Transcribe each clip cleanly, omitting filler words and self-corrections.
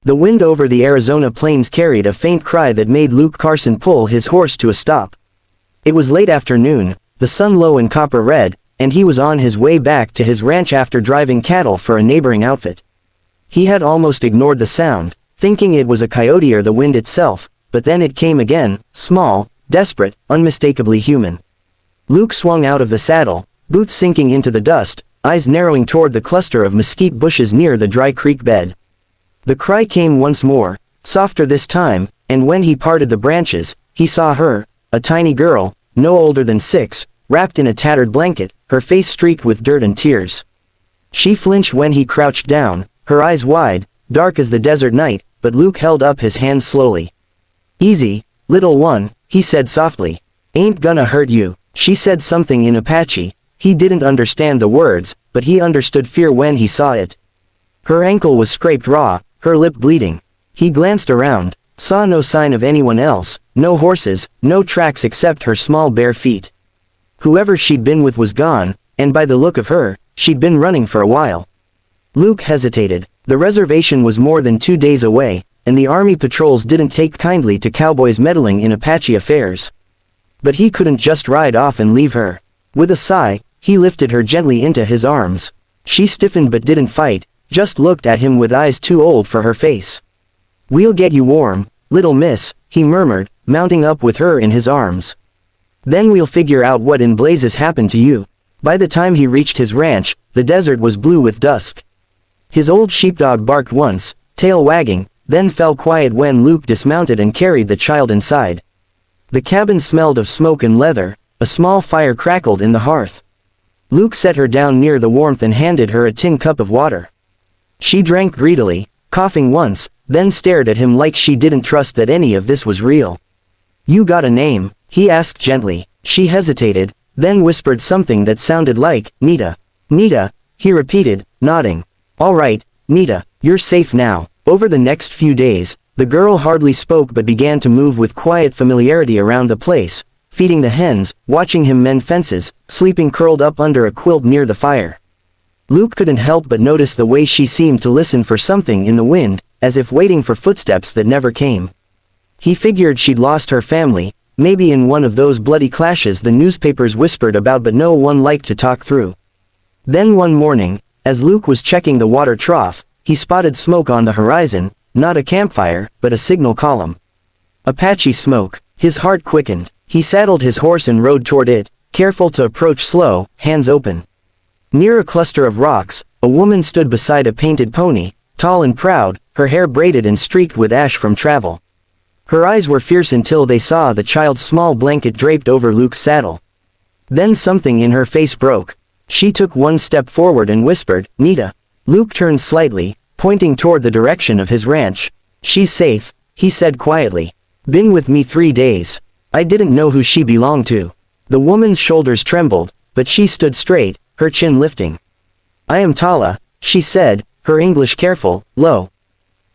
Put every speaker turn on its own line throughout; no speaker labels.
The wind over the Arizona plains carried a faint cry that made Luke Carson pull his horse to a stop. It was late afternoon, the sun low and copper red, and he was on his way back to his ranch after driving cattle for a neighboring outfit. He had almost ignored the sound, thinking it was a coyote or the wind itself, but then it came again, small, desperate, unmistakably human. Luke swung out of the saddle, boots sinking into the dust, eyes narrowing toward the cluster of mesquite bushes near the dry creek bed. The cry came once more, softer this time, and when he parted the branches, he saw her, a tiny girl, no older than 6, wrapped in a tattered blanket, her face streaked with dirt and tears. She flinched when he crouched down, her eyes wide, dark as the desert night, but Luke held up his hand slowly. "Easy, little one," he said softly. "Ain't gonna hurt you." She said something in Apache. He didn't understand the words, but he understood fear when he saw it. Her ankle was scraped raw, her lip bleeding. He glanced around, saw no sign of anyone else, no horses, no tracks except her small bare feet. Whoever she'd been with was gone, and by the look of her, she'd been running for a while. Luke hesitated. The reservation was more than 2 days away, and the army patrols didn't take kindly to cowboys meddling in Apache affairs. But he couldn't just ride off and leave her. With a sigh, he lifted her gently into his arms. She stiffened but didn't fight, just looked at him with eyes too old for her face. "We'll get you warm, little miss," he murmured, mounting up with her in his arms. "Then we'll figure out what in blazes happened to you." By the time he reached his ranch, the desert was blue with dusk. His old sheepdog barked once, tail wagging, then fell quiet when Luke dismounted and carried the child inside. The cabin smelled of smoke and leather, a small fire crackled in the hearth. Luke set her down near the warmth and handed her a tin cup of water. She drank greedily, coughing once, then stared at him like she didn't trust that any of this was real. "You got a name?" he asked gently. She hesitated, then whispered something that sounded like, "Nita." "Nita," he repeated, nodding. "All right, Nita, you're safe now." Over the next few days, the girl hardly spoke but began to move with quiet familiarity around the place, feeding the hens, watching him mend fences, sleeping curled up under a quilt near the fire. Luke couldn't help but notice the way she seemed to listen for something in the wind, as if waiting for footsteps that never came. He figured she'd lost her family, maybe in one of those bloody clashes the newspapers whispered about but no one liked to talk through. Then one morning, as Luke was checking the water trough, he spotted smoke on the horizon, not a campfire, but a signal column. Apache smoke. His heart quickened. He saddled his horse and rode toward it, careful to approach slow, hands open. Near a cluster of rocks, a woman stood beside a painted pony, tall and proud, her hair braided and streaked with ash from travel. Her eyes were fierce until they saw the child's small blanket draped over Luke's saddle. Then something in her face broke. She took one step forward and whispered, "Nita." Luke turned slightly, pointing toward the direction of his ranch. "She's safe," he said quietly. "Been with me 3 days." I didn't know who she belonged to. The woman's shoulders trembled, but she stood straight, her chin lifting. "I am Tala," she said, her English careful, low.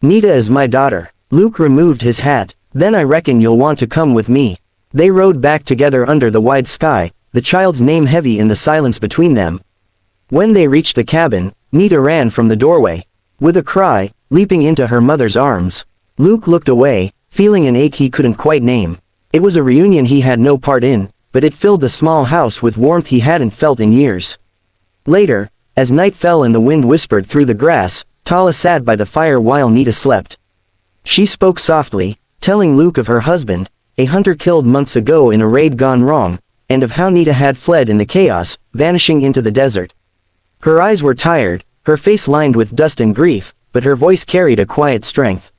"Nita is my daughter." Luke removed his hat. "Then I reckon you'll want to come with me." They rode back together under the wide sky, the child's name heavy in the silence between them. When they reached the cabin, Nita ran from the doorway. With a cry, leaping into her mother's arms. Luke looked away, feeling an ache he couldn't quite name. It was a reunion he had no part in, but it filled the small house with warmth he hadn't felt in years. Later, as night fell and the wind whispered through the grass, Tala sat by the fire while Nita slept. She spoke softly, telling Luke of her husband, a hunter killed months ago in a raid gone wrong, and of how Nita had fled in the chaos, vanishing into the desert. Her eyes were tired, her face lined with dust and grief, but her voice carried a quiet strength.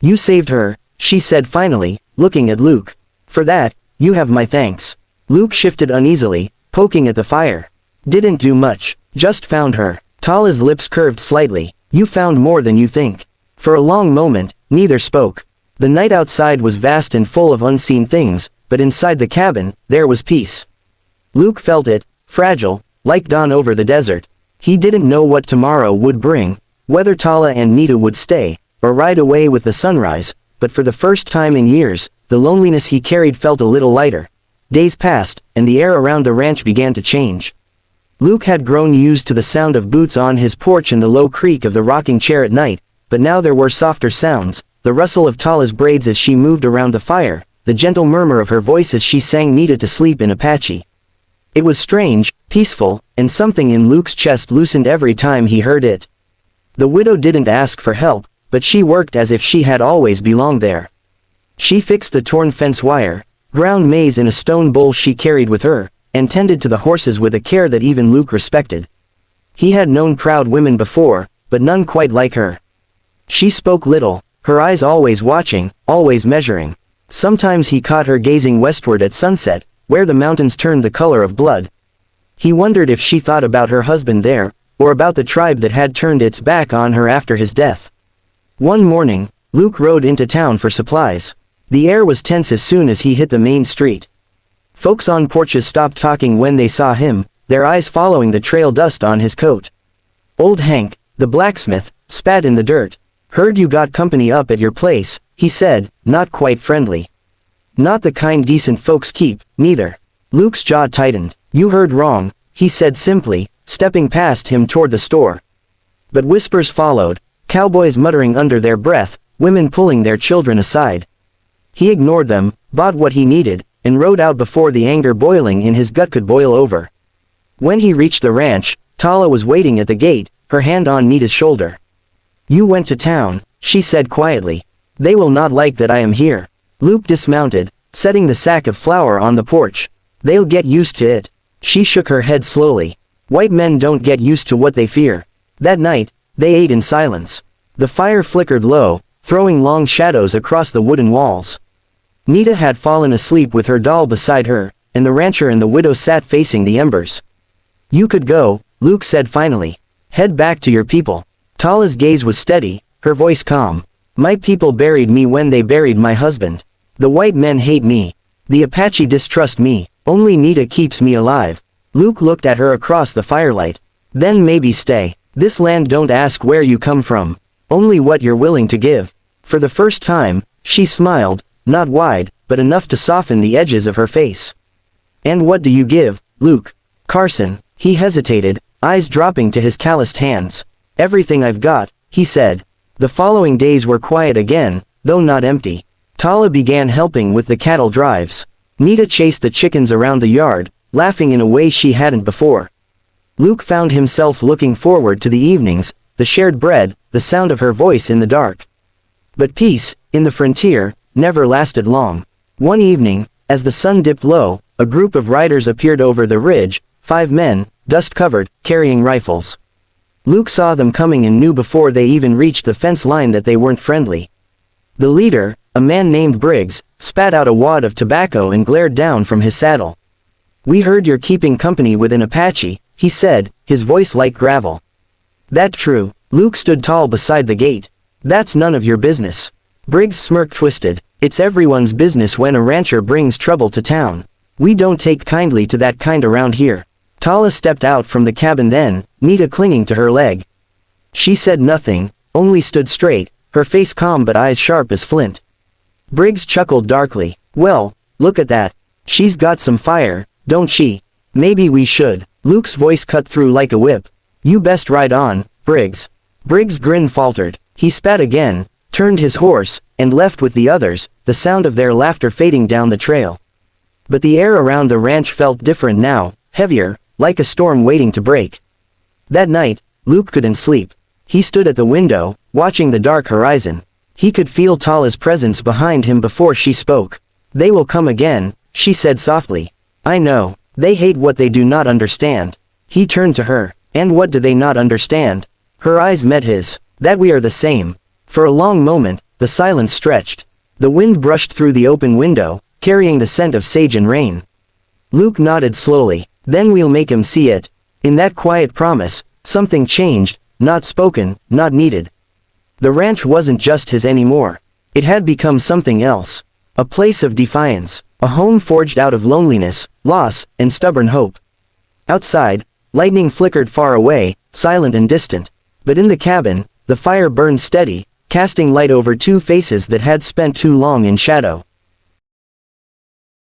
"You saved her," she said finally, looking at Luke. "For that, you have my thanks." Luke shifted uneasily, poking at the fire. "Didn't do much, just found her." Tala's lips curved slightly. "You found more than you think." For a long moment, neither spoke. The night outside was vast and full of unseen things, but inside the cabin, there was peace. Luke felt it, fragile, like dawn over the desert. He didn't know what tomorrow would bring, whether Tala and Nita would stay, or ride away with the sunrise, but for the first time in years, the loneliness he carried felt a little lighter. Days passed, and the air around the ranch began to change. Luke had grown used to the sound of boots on his porch and the low creak of the rocking chair at night, but now there were softer sounds, the rustle of Tala's braids as she moved around the fire, the gentle murmur of her voice as she sang Nita to sleep in Apache. It was strange, peaceful, and something in Luke's chest loosened every time he heard it. The widow didn't ask for help, but she worked as if she had always belonged there. She fixed the torn fence wire, ground maize in a stone bowl she carried with her, and tended to the horses with a care that even Luke respected. He had known proud women before, but none quite like her. She spoke little, her eyes always watching, always measuring. Sometimes he caught her gazing westward at sunset, where the mountains turned the color of blood. He wondered if she thought about her husband there, or about the tribe that had turned its back on her after his death. One morning, Luke rode into town for supplies. The air was tense as soon as he hit the main street. Folks on porches stopped talking when they saw him, their eyes following the trail dust on his coat. Old Hank, the blacksmith, spat in the dirt. "Heard you got company up at your place," he said, not quite friendly. "Not the kind decent folks keep, neither." Luke's jaw tightened. "You heard wrong," he said simply, stepping past him toward the store. But whispers followed, cowboys muttering under their breath, women pulling their children aside. He ignored them, bought what he needed, and rode out before the anger boiling in his gut could boil over. When he reached the ranch, Tala was waiting at the gate, her hand on Nita's shoulder. "You went to town," she said quietly. "They will not like that I am here." Luke dismounted, setting the sack of flour on the porch. "They'll get used to it." She shook her head slowly. "White men don't get used to what they fear." That night, they ate in silence. The fire flickered low, throwing long shadows across the wooden walls. Nita had fallen asleep with her doll beside her, and the rancher and the widow sat facing the embers. "You could go," Luke said finally. "Head back to your people." Tala's gaze was steady, her voice calm. "My people buried me when they buried my husband. The white men hate me. The Apache distrust me. Only Nita keeps me alive." Luke looked at her across the firelight. "Then maybe stay. This land don't ask where you come from. Only what you're willing to give." For the first time, she smiled, not wide, but enough to soften the edges of her face. "And what do you give, Luke?" "Carson," he hesitated, eyes dropping to his calloused hands. "Everything I've got," he said. The following days were quiet again, though not empty. Tala began helping with the cattle drives. Nita chased the chickens around the yard, laughing in a way she hadn't before. Luke found himself looking forward to the evenings, the shared bread, the sound of her voice in the dark. But peace, in the frontier, never lasted long. One evening, as the sun dipped low, a group of riders appeared over the ridge, 5 men, dust-covered, carrying rifles. Luke saw them coming and knew before they even reached the fence line that they weren't friendly. The leader, a man named Briggs, spat out a wad of tobacco and glared down from his saddle. "We heard you're keeping company with an Apache," he said, his voice like gravel. "That true?" Luke stood tall beside the gate. "That's none of your business." Briggs' smirk twisted. "It's everyone's business when a rancher brings trouble to town. We don't take kindly to that kind around here." Tala stepped out from the cabin then, Nita clinging to her leg. She said nothing, only stood straight, her face calm but eyes sharp as flint. Briggs chuckled darkly. "Well, look at that. She's got some fire, don't she? Maybe we should." Luke's voice cut through like a whip. "You best ride on, Briggs." Briggs' grin faltered. He spat again, turned his horse, and left with the others, the sound of their laughter fading down the trail. But the air around the ranch felt different now, heavier, like a storm waiting to break. That night, Luke couldn't sleep. He stood at the window, watching the dark horizon. He could feel Tala's presence behind him before she spoke. "They will come again," she said softly. "I know. They hate what they do not understand." He turned to her. "And what do they not understand?" Her eyes met his. "That we are the same." For a long moment, the silence stretched. The wind brushed through the open window, carrying the scent of sage and rain. Luke nodded slowly. "Then we'll make him see it." In that quiet promise, something changed, not spoken, not needed. The ranch wasn't just his anymore. It had become something else. A place of defiance. A home forged out of loneliness, loss, and stubborn hope. Outside, lightning flickered far away, silent and distant. But in the cabin, the fire burned steady, casting light over 2 faces that had spent too long in shadow.